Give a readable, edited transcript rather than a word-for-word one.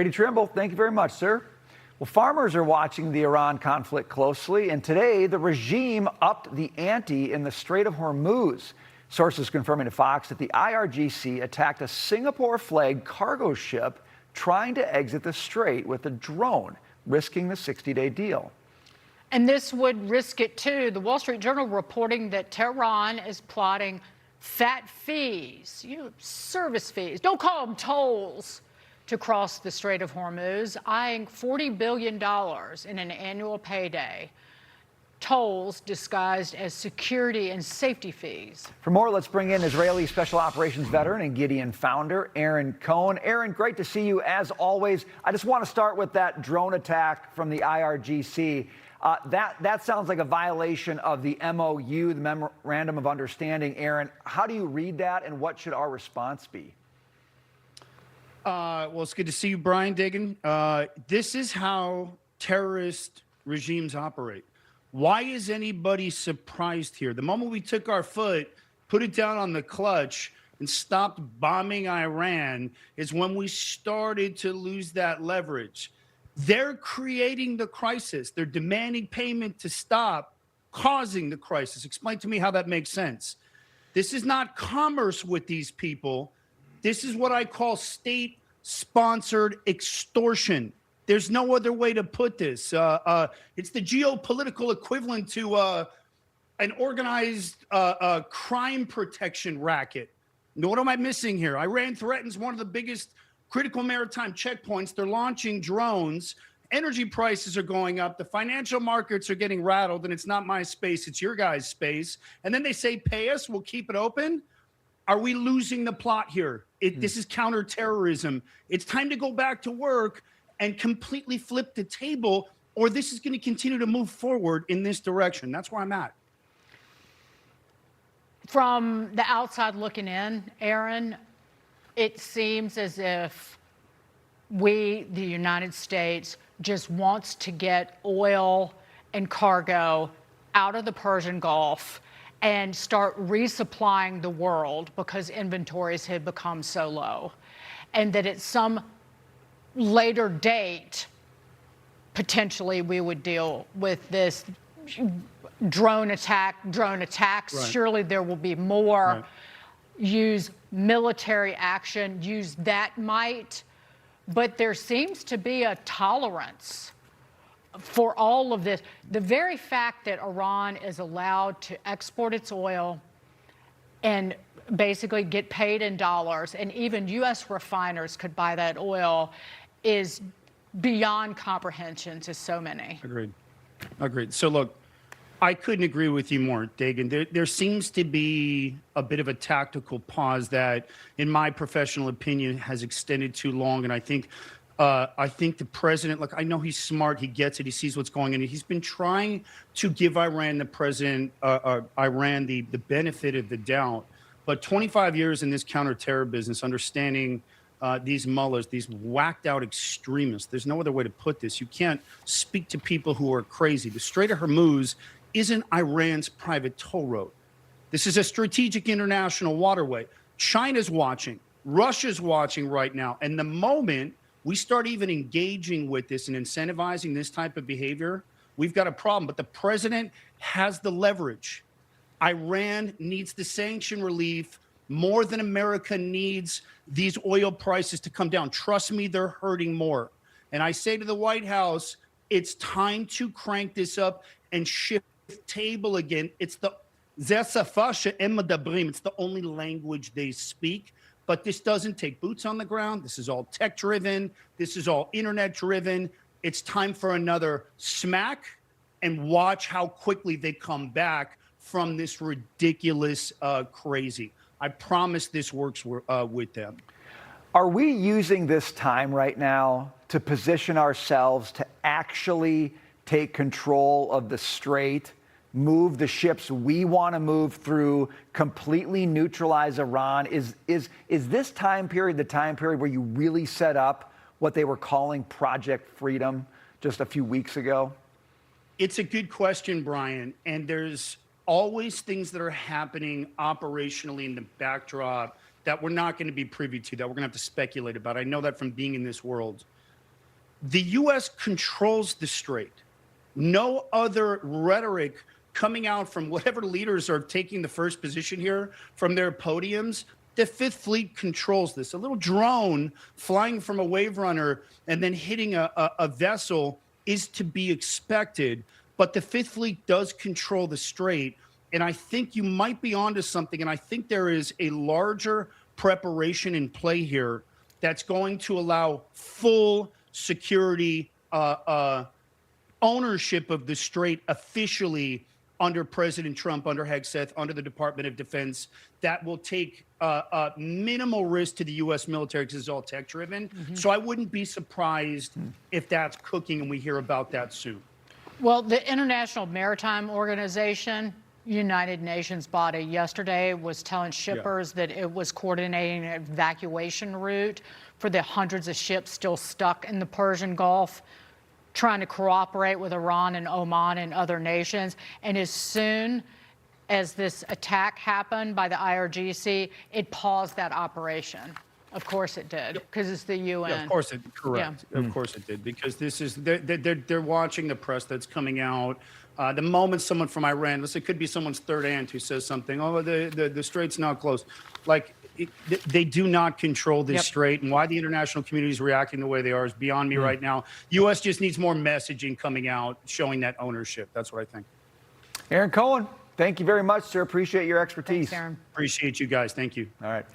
Brady Trimble, thank you very much, sir. Well, farmers are watching the Iran conflict closely, and today the regime upped the ante in the Strait of Hormuz. Sources confirming to Fox that the IRGC attacked a Singapore-flagged cargo ship trying to exit the strait with a drone, risking the 60-day deal. And this would risk it too. The Wall Street Journal reporting that Tehran is plotting fat fees, service fees, don't call them tolls, to cross the Strait of Hormuz, eyeing $40 billion in an annual payday. Tolls disguised as security and safety fees. For more, let's bring in Israeli Special Operations veteran and Gideon founder, Aaron Cohen. Aaron, great to see you as always. I just want to start with that drone attack from the IRGC. That sounds like a violation of the MOU, the Memorandum of Understanding. Aaron, how do you read that, and what should our response be? Well, it's good to see you, Brian Dagan. This is how terrorist regimes operate. Why is anybody surprised here? The moment we took our foot, put it down on the clutch, and stopped bombing Iran is when we started to lose that leverage. They're creating the crisis. They're demanding payment to stop causing the crisis. Explain to me how that makes sense. This is not commerce with these people. This is what I call state-sponsored extortion. There's no other way to put this. It's the geopolitical equivalent to an organized crime protection racket. What am I missing here? Iran threatens one of the biggest critical maritime checkpoints. They're launching drones. Energy prices are going up. The financial markets are getting rattled, and it's not my space. It's your guys' space. And then they say, pay us. We'll keep it open. Are we losing the plot here? This is counterterrorism. It's time to go back to work and completely flip the table, or this is going to continue to move forward in this direction. That's where I'm at. From the outside looking in, Aaron, it seems as if we, the United States, just wants to get oil and cargo out of the Persian Gulf and start resupplying the world because inventories had become so low. And that at some later date, potentially we would deal with this drone attacks. Right. Surely there will be more. Right. Use military action, use that might. But there seems to be a tolerance for all of this. The very fact that Iran is allowed to export its oil and basically get paid in dollars, and even U.S. refiners could buy that oil, is beyond comprehension to so many. Agreed. So look, I couldn't agree with you more, Dagan. There seems to be a bit of a tactical pause that, in my professional opinion, has extended too long. And I think the president, look, I know he's smart. He gets it. He sees what's going on. He's been trying to give Iran, the benefit of the doubt. But 25 years in this counterterror business, understanding these mullahs, these whacked out extremists, there's no other way to put this. You can't speak to people who are crazy. The Strait of Hormuz isn't Iran's private toll road. This is a strategic international waterway. China's watching. Russia's watching right now. And the moment we start even engaging with this and incentivizing this type of behavior, we've got a problem. But the president has the leverage. Iran needs the sanction relief more than America needs these oil prices to come down. Trust me, they're hurting more. And I say to the White House, it's time to crank this up and shift table again. It's the only language they speak. But this doesn't take boots on the ground. This is all tech driven. This is all internet driven. It's time for another smack, and watch how quickly they come back from this ridiculous crazy. I promise this works with them. Are we using this time right now to position ourselves to actually take control of the strait, move the ships we want to move through, completely neutralize Iran? Is this time period the time period where you really set up what they were calling Project Freedom just a few weeks ago? It's a good question, Brian. And there's always things that are happening operationally in the backdrop that we're not going to be privy to, that we're going to have to speculate about. I know that from being in this world. The U.S. controls the strait. No other rhetoric coming out from whatever leaders are taking the first position here from their podiums. The Fifth Fleet controls this. A little drone flying from a wave runner and then hitting a vessel is to be expected. But the Fifth Fleet does control the strait. And I think you might be onto something. And I think there is a larger preparation in play here that's going to allow full security ownership of the strait officially under President Trump, under Hegseth, under the Department of Defense. That will take minimal risk to the U.S. military because it's all tech-driven. So I wouldn't be surprised if that's cooking and we hear about that soon. Well, the International Maritime Organization, United Nations body, yesterday was telling shippers that it was coordinating an evacuation route for the hundreds of ships still stuck in the Persian Gulf, trying to cooperate with Iran and Oman and other nations. And as soon as this attack happened by the IRGC, it paused that operation. Of course it did, because it's the UN. Yeah, of course it, correct. Yeah. Of course it did, because this is, they're watching the press that's coming out. The moment someone from Iran, it could be someone's third aunt who says something, oh, the strait's now closed. Like, they do not control this strait, and why the international community is reacting the way they are is beyond me right now. U.S. just needs more messaging coming out showing that ownership. That's what I think. Aaron Cohen, thank you very much, sir. Appreciate your expertise. Thanks, Aaron. Appreciate you guys. Thank you. All right.